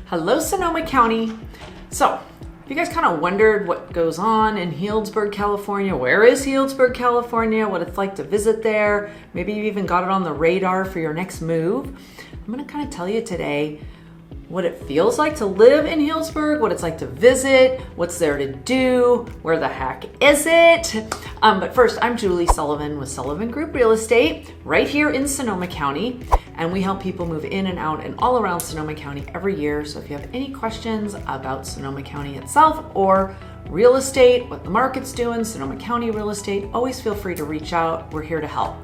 Hello, Sonoma County. So, if you guys kind of wondered what goes on in Healdsburg, California, where is Healdsburg, California, what it's like to visit there, maybe you even got it on the radar for your next move, I'm going to kind of tell you today what it feels like to live in Healdsburg, what it's like to visit, what's there to do, where the heck is it? But first, I'm Julie Sullivan with Sullivan Group Real Estate right here in Sonoma County, and we help people move in and out and all around Sonoma County every year. So if you have any questions about Sonoma County itself or real estate, what the market's doing, Sonoma County real estate, always feel free to reach out. We're here to help.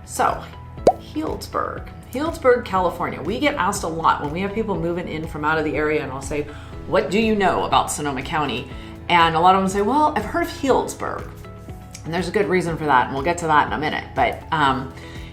So, Healdsburg, California. We get asked a lot when we have people moving in from out of the area, and I'll say, what do you know about Sonoma County? And a lot of them say, well, I've heard of Healdsburg. And there's a good reason for that, and we'll get to that in a minute. But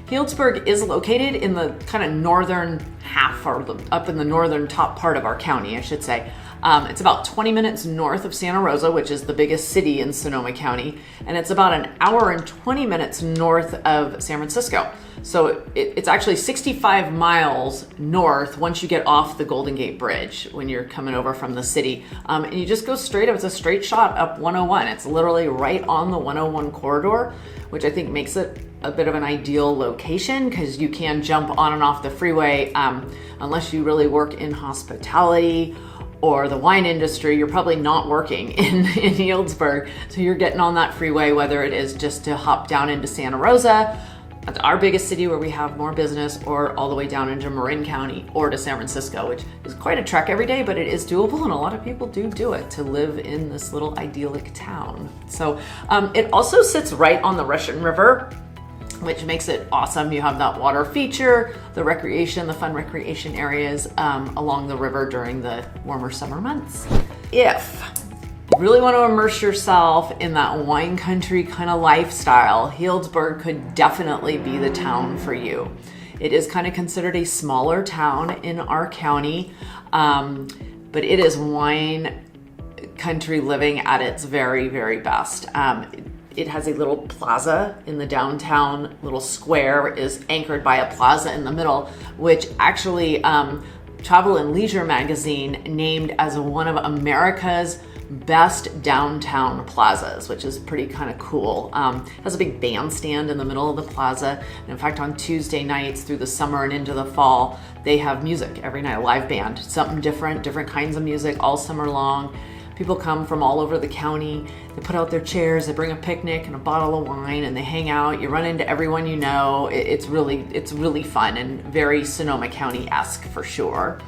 Healdsburg is located in the kind of northern half, or up in the northern top part of our county, I should say. It's about 20 minutes north of Santa Rosa, which is the biggest city in Sonoma County, and it's about an hour and 20 minutes north of San Francisco. So it's actually 65 miles north once you get off the Golden Gate Bridge when you're coming over from the city. And you just go straight up. It's a straight shot up 101. It's literally right on the 101 corridor, which I think makes it a bit of an ideal location because you can jump on and off the freeway unless you really work in hospitality or the wine industry. You're probably not working in Healdsburg. So you're getting on that freeway, whether it is just to hop down into Santa Rosa, that's our biggest city where we have more business, or all the way down into Marin County or to San Francisco, which is quite a trek every day, but it is doable, and a lot of people do it to live in this little idyllic town. So it also sits right on the Russian River, which makes it awesome. You have that water feature, the fun recreation areas along the river during the warmer summer months. If you really want to immerse yourself in that wine country kind of lifestyle, Healdsburg could definitely be the town for you. It is kind of considered a smaller town in our county, but it is wine country living at its very, very best. It has a little plaza in the downtown little square, is anchored by a plaza in the middle, which actually Travel and Leisure magazine named as one of America's best downtown plazas, which is pretty kind of cool. Has a big bandstand in the middle of the plaza. And in fact, on Tuesday nights through the summer and into the fall, they have music every night, a live band, something different kinds of music all summer long. People come from all over the county. They put out their chairs, they bring a picnic and a bottle of wine, and they hang out. You run into everyone you know. It's really fun and very Sonoma County-esque for sure.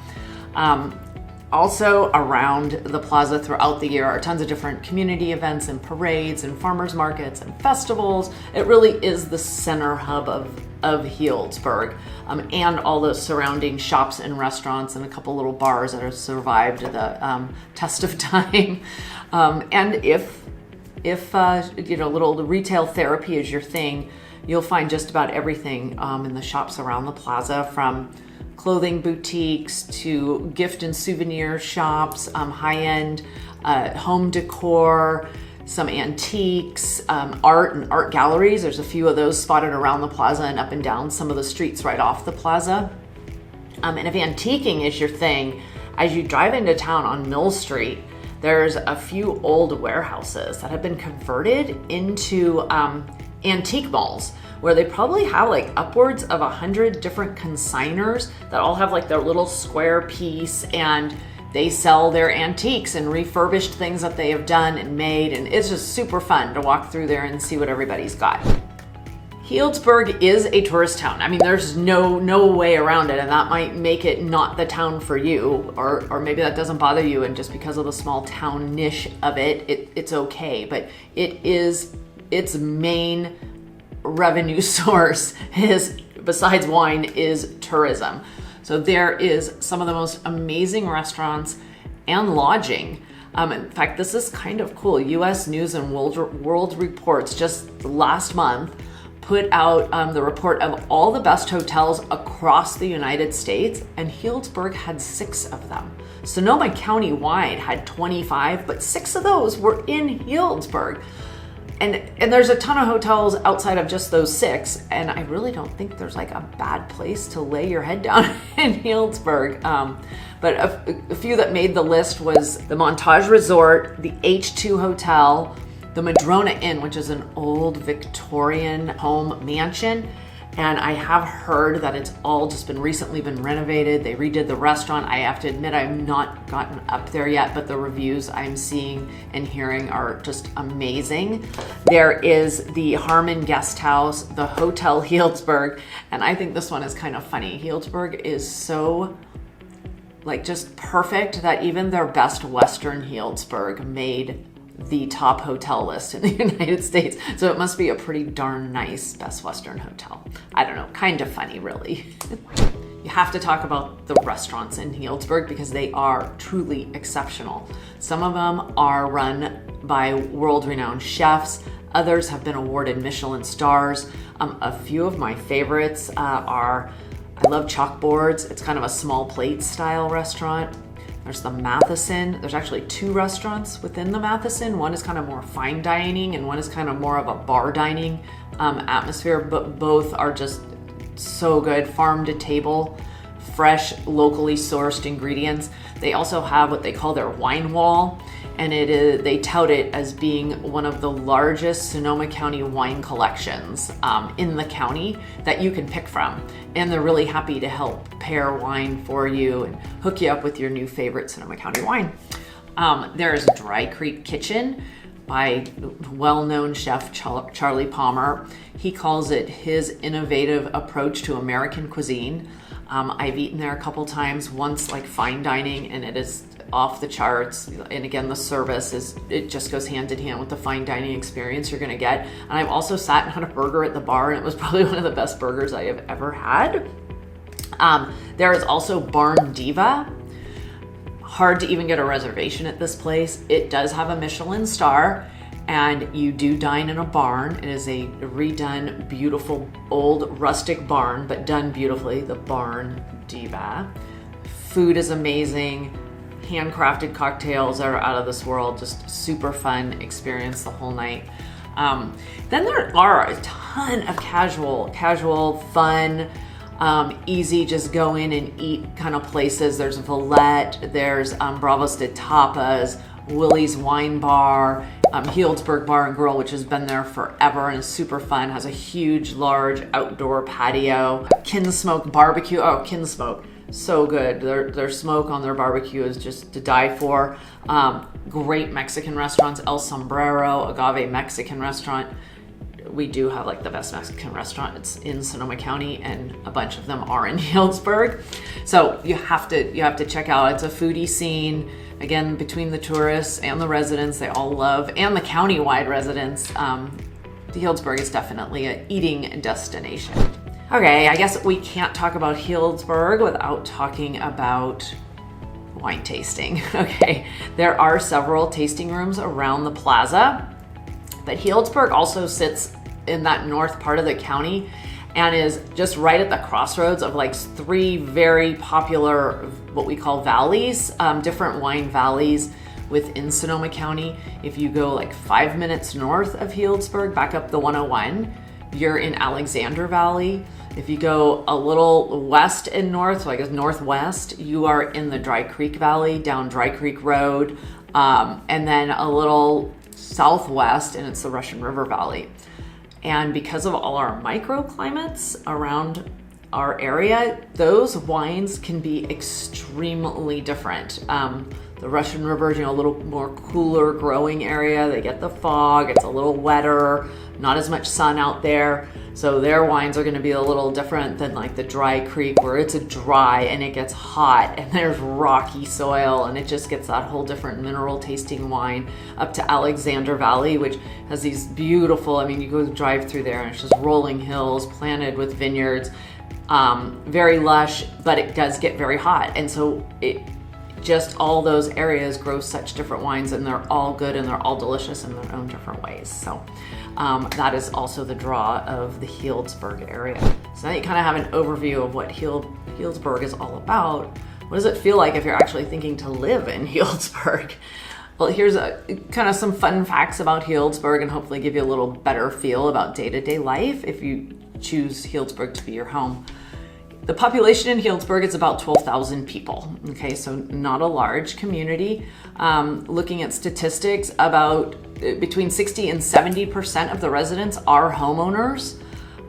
Also around the plaza throughout the year are tons of different community events and parades and farmers markets and festivals. It really is the center hub of Healdsburg, and all the surrounding shops and restaurants and a couple little bars that have survived the test of time. And if little retail therapy is your thing, you'll find just about everything in the shops around the plaza, from clothing boutiques to gift and souvenir shops, high-end home decor, some antiques, art and art galleries. There's a few of those spotted around the plaza and up and down some of the streets right off the plaza. And if antiquing is your thing, as you drive into town on Mill Street, there's a few old warehouses that have been converted into antique malls, where they probably have like upwards of 100 different consigners that all have like their little square piece, and they sell their antiques and refurbished things that they have done and made, and it's just super fun to walk through there and see what everybody's got. Healdsburg is a tourist town. I mean, there's no way around it, and that might make it not the town for you, or maybe that doesn't bother you, and just because of the small town niche of it's okay. But its main revenue source besides wine is tourism. So there is some of the most amazing restaurants and lodging. In fact, this is kind of cool. U.S. News and World Reports just last month put out the report of all the best hotels across the United States, and Healdsburg had 6 of them. Sonoma County wide had 25, but 6 of those were in Healdsburg. And there's a ton of hotels outside of just those 6, and I really don't think there's like a bad place to lay your head down in Healdsburg. But a few that made the list was the Montage Resort, the H2 Hotel, the Madrona Inn, which is an old Victorian home mansion. And I have heard that it's all just recently been renovated. They redid the restaurant. I have to admit, I've not gotten up there yet, but the reviews I'm seeing and hearing are just amazing. There is the Harmon Guest House, the Hotel Healdsburg, and I think this one is kind of funny. Healdsburg is so just perfect that even their Best Western Healdsburg made the top hotel list in the United States. So it must be a pretty darn nice Best Western hotel. I don't know, kind of funny, really. You have to talk about the restaurants in Healdsburg because they are truly exceptional. Some of them are run by world-renowned chefs. Others have been awarded Michelin stars. A few of my favorites are, I love Chalkboards. It's kind of a small plate style restaurant. There's the Matheson. There's actually 2 restaurants within the Matheson. One is kind of more fine dining and one is kind of more of a bar dining atmosphere, but both are just so good. Farm to table, fresh, locally sourced ingredients. They also have what they call their wine wall, and they tout it as being one of the largest Sonoma County wine collections in the county that you can pick from. And they're really happy to help pair wine for you and hook you up with your new favorite Sonoma County wine. There's Dry Creek Kitchen by well-known chef Charlie Palmer. He calls it his innovative approach to American cuisine. I've eaten there a couple times, once fine dining, and it is off the charts. And again, the service it just goes hand in hand with the fine dining experience you're gonna get. And I've also sat and had a burger at the bar, and it was probably one of the best burgers I have ever had. There is also Barn Diva. Hard to even get a reservation at this place. It does have a Michelin star, and you do dine in a barn. It is a redone, beautiful, old rustic barn, but done beautifully, the Barn Diva. Food is amazing. Handcrafted cocktails are out of this world, just super fun experience the whole night. Then there are a ton of casual, fun, easy, just go in and eat kind of places. There's Valette, there's Bravos de Tapas, Willie's Wine Bar, Healdsburg Bar and Grill, which has been there forever and is super fun, has a huge, large outdoor patio. Kinsmoke Barbecue, Kinsmoke, so good. Their smoke on their barbecue is just to die for. Great Mexican restaurants, El Sombrero, Agave Mexican restaurant. We do have the best Mexican restaurant. It's in Sonoma County, and a bunch of them are in Healdsburg. So you have to check out. It's a foodie scene. Again, between the tourists and the residents, they all love, and the county-wide residents, Healdsburg is definitely an eating destination. Okay, I guess we can't talk about Healdsburg without talking about wine tasting. Okay, there are several tasting rooms around the plaza, but Healdsburg also sits in that north part of the county and is just right at the crossroads of 3 very popular, what we call valleys, different wine valleys within Sonoma County. If you go 5 minutes north of Healdsburg, back up the 101, you're in Alexander Valley. If you go a little west and north, so I guess northwest, you are in the Dry Creek Valley, down Dry Creek Road, and then a little southwest, and it's the Russian River Valley. And because of all our microclimates around our area, those wines can be extremely different. The Russian River is, a little more cooler growing area. They get the fog, it's a little wetter, not as much sun out there. So their wines are gonna be a little different than the Dry Creek, where it's a dry and it gets hot and there's rocky soil and it just gets that whole different mineral tasting wine, up to Alexander Valley, which has these beautiful, you go drive through there and it's just rolling hills planted with vineyards, very lush, but it does get very hot. And so just all those areas grow such different wines, and they're all good and they're all delicious in their own different ways. So that is also the draw of the Healdsburg area. So now you kind of have an overview of what Healdsburg is all about. What does it feel like if you're actually thinking to live in Healdsburg? Well, here's kind of some fun facts about Healdsburg and hopefully give you a little better feel about day-to-day life if you choose Healdsburg to be your home. The population in Healdsburg is about 12,000 people. Okay, so not a large community. Looking at statistics, about between 60 and 70% of the residents are homeowners.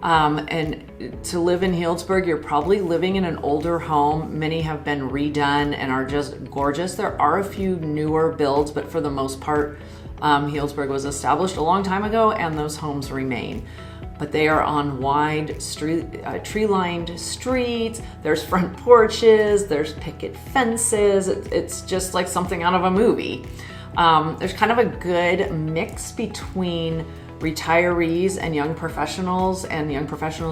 And to live in Healdsburg, you're probably living in an older home. Many have been redone and are just gorgeous. There are a few newer builds, but for the most part, Healdsburg was established a long time ago and those homes remain. But they are on wide tree-lined streets. There's front porches, there's picket fences. It's just like something out of a movie. There's kind of a good mix between retirees and young professionals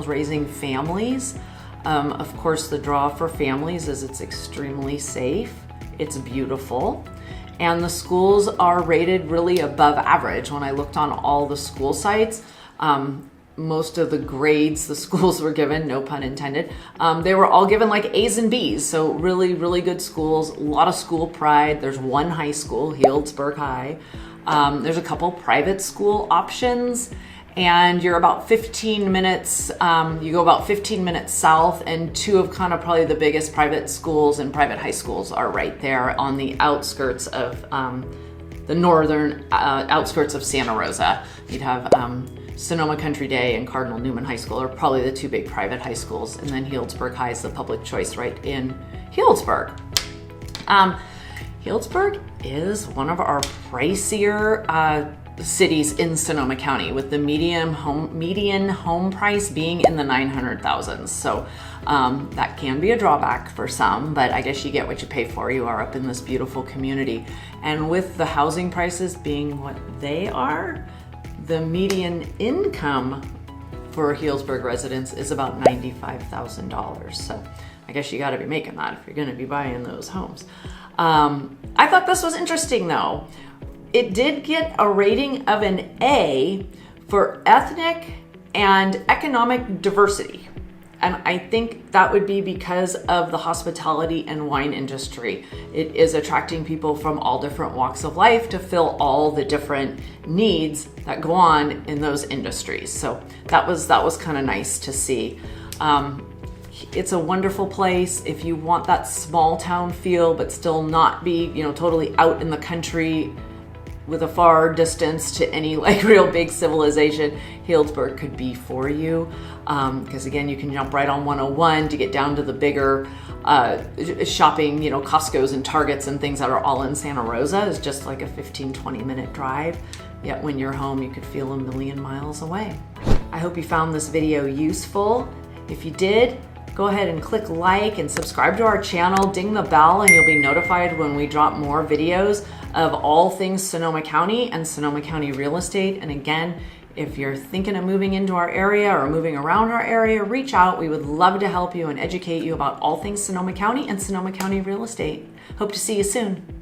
raising families. Of course, the draw for families is it's extremely safe, it's beautiful, and the schools are rated really above average. When I looked on all the school sites, most of the grades the schools were given, no pun intended, they were all given like A's and B's. So really, really good schools, a lot of school pride. There's one high school, Healdsburg High. There's a couple private school options, and you're about 15 minutes, you go about 15 minutes south, and two of kind of probably the biggest private schools and private high schools are right there on the outskirts of the northern outskirts of Santa Rosa. You'd have Sonoma Country Day and Cardinal Newman High School are probably the two big private high schools, and then Healdsburg High is the public choice right in Healdsburg. Healdsburg is one of our pricier cities in Sonoma County, with the median home price being in the 900,000s. So that can be a drawback for some, but I guess you get what you pay for. You are up in this beautiful community. And with the housing prices being what they are, the median income for Healdsburg residents is about $95,000. So I guess you got to be making that if you're going to be buying those homes. I thought this was interesting though. It did get a rating of an A for ethnic and economic diversity. And I think that would be because of the hospitality and wine industry. It is attracting people from all different walks of life to fill all the different needs that go on in those industries. So that was kind of nice to see. It's a wonderful place if you want that small town feel, but still not be, totally out in the country with a far distance to any like real big civilization. Healdsburg could be for you, because again, you can jump right on 101 to get down to the bigger shopping, Costco's and Targets and things that are all in Santa Rosa. Is just like a 15-20 minute drive. Yet when you're home, you could feel a million miles away. I hope you found this video useful. If you did, go ahead and click like and subscribe to our channel, ding the bell, and you'll be notified when we drop more videos of all things Sonoma County and Sonoma County real estate. And again, if you're thinking of moving into our area or moving around our area, reach out. We would love to help you and educate you about all things Sonoma County and Sonoma County real estate. Hope to see you soon.